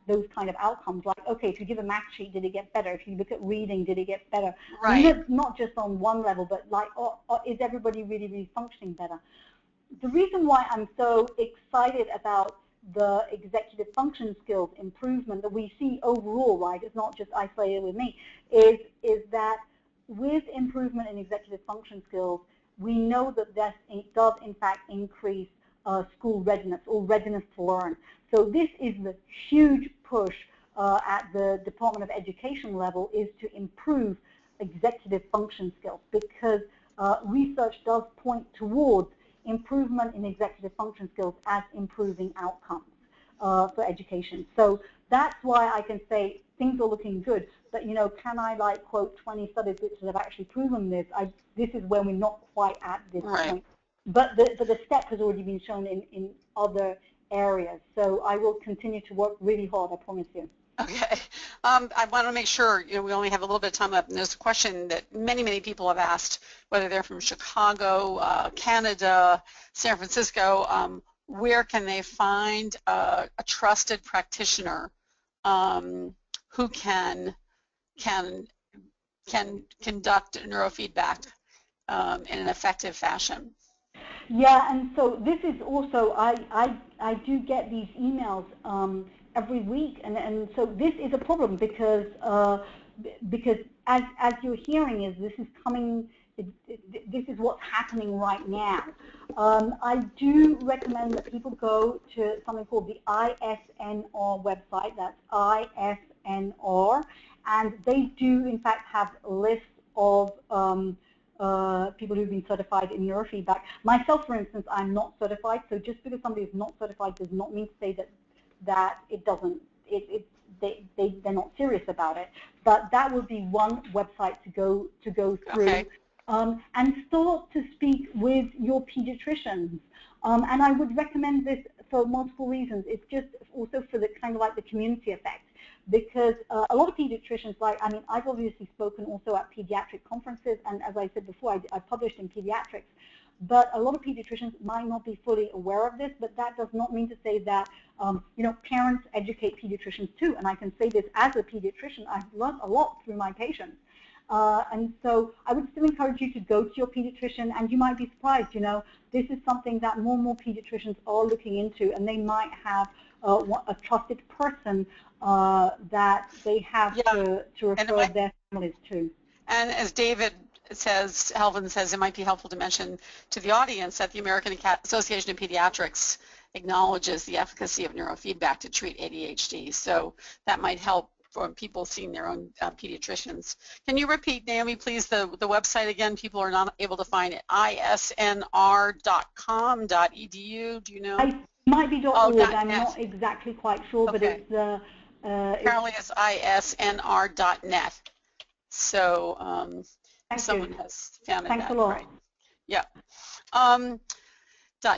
those kind of outcomes. Like, okay, if you give a math sheet, did it get better? If you look at reading, did it get better? Right. Not just on one level, but like, is everybody really, really functioning better? The reason why I'm so excited about the executive function skills improvement that we see overall, right, it's not just isolated with me, is that with improvement in executive function skills, we know that it does in fact increase school readiness or readiness to learn. So this is the huge push at the Department of Education level, is to improve executive function skills, because research does point towards improvement in executive function skills as improving outcomes for education. So that's why I can say things are looking good. But, you know, can I like quote 20 studies which have actually proven this? This is where we're not quite at this point. But the step has already been shown in other areas. So I will continue to work really hard, I promise you. Okay. I want to make sure, you know, we only have a little bit of time left, and there's a question that many people have asked, whether they're from Chicago, Canada, San Francisco, where can they find a trusted practitioner who can conduct neurofeedback in an effective fashion? Yeah, and so this is also, I do get these emails every week, and so this is a problem because as you're hearing is this is coming, this is what's happening right now. I do recommend that people go to something called the ISNR website. That's ISNR, and they do in fact have lists of people who've been certified in neurofeedback. Myself, for instance, I'm not certified, so just because somebody is not certified does not mean to say that it doesn't, they're not serious about it. But that would be one website to go through. Okay. And start to speak with your pediatricians. And I would recommend this for multiple reasons. It's just also for the kind of like the community effect. Because a lot of pediatricians, like, I mean, I've obviously spoken also at pediatric conferences, and as I said before, I published in pediatrics, but a lot of pediatricians might not be fully aware of this, but that does not mean to say that, you know, parents educate pediatricians too, and I can say this as a pediatrician, I've learned a lot through my patients. And so I would still encourage you to go to your pediatrician, and you might be surprised, you know, this is something that more and more pediatricians are looking into, and they might have a trusted person that they have to refer their families to. And as David says, Helvin says, it might be helpful to mention to the audience that the American Association of Pediatrics acknowledges the efficacy of neurofeedback to treat ADHD. So that might help for people seeing their own pediatricians. Can you repeat, Naomi, please, the website again? People are not able to find it. isnr.com.edu. Do you know? It might be .org. I'm not exactly quite sure, but it's apparently it's isnr.net. So someone has found it. Thanks a lot. Right. Yeah.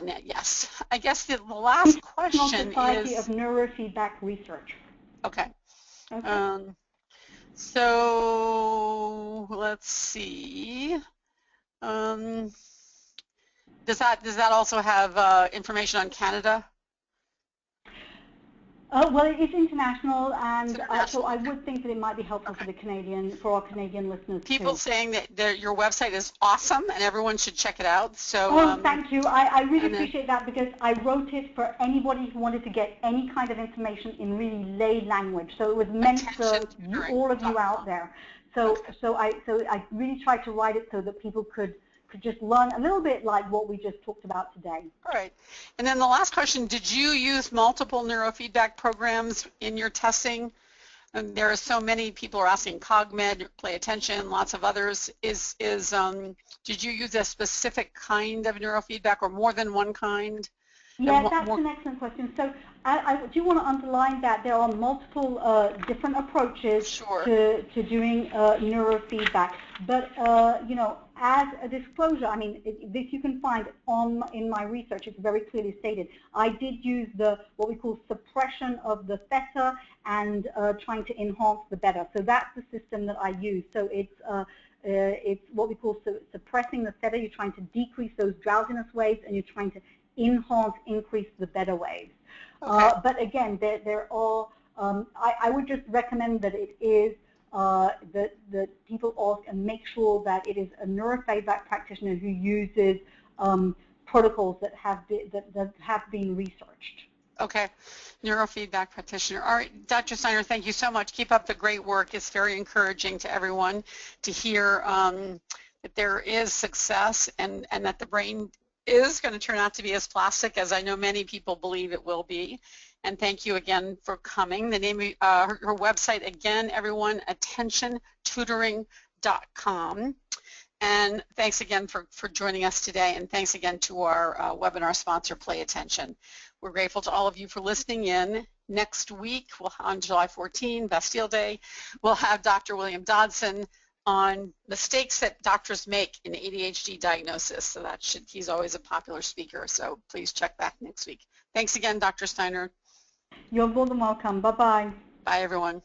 .net. Yes. I guess the last question Society is of Neurofeedback Research. Okay. Okay. So let's see. Does that also have information on Canada? Well, it is international, and so I would think that it might be helpful for our Canadian listeners. People saying that your website is awesome and everyone should check it out. So thank you. I really appreciate that, because I wrote it for anybody who wanted to get any kind of information in really lay language. So it was meant for all of you out there. So I really tried to write it so that people could just learn a little bit like what we just talked about today. All right. And then the last question, did you use multiple neurofeedback programs in your testing? And there are so many people are asking CogMed, Play Attention, lots of others. Did you use a specific kind of neurofeedback or more than one kind? Yeah, that's an excellent question. So I do want to underline that there are multiple different approaches to doing neurofeedback. But, you know, as a disclosure, I mean, this you can find in my research. It's very clearly stated. I did use what we call suppression of the theta and trying to enhance the beta. So that's the system that I use. So it's what we call suppressing the theta. You're trying to decrease those drowsiness waves, and you're trying to increase the beta waves. Okay. But again, there are, I would just recommend that it is, that people ask and make sure that it is a neurofeedback practitioner who uses protocols that have been researched. Okay, neurofeedback practitioner. All right, Dr. Steiner, thank you so much. Keep up the great work. It's very encouraging to everyone to hear that there is success and that the brain is going to turn out to be as plastic as I know many people believe it will be. And thank you again for coming. The name of her website, again, everyone, attentiontutoring.com. neurofeedbackandcognitivtraining.com. And thanks again for joining us today, and thanks again to our webinar sponsor, Play Attention. We're grateful to all of you for listening in. Next week, on July 14, Bastille Day, we'll have Dr. William Dodson on mistakes that doctors make in ADHD diagnosis. So he's always a popular speaker, so please check back next week. Thanks again, Dr. Steiner. You're more than welcome. Bye-bye. Bye, everyone.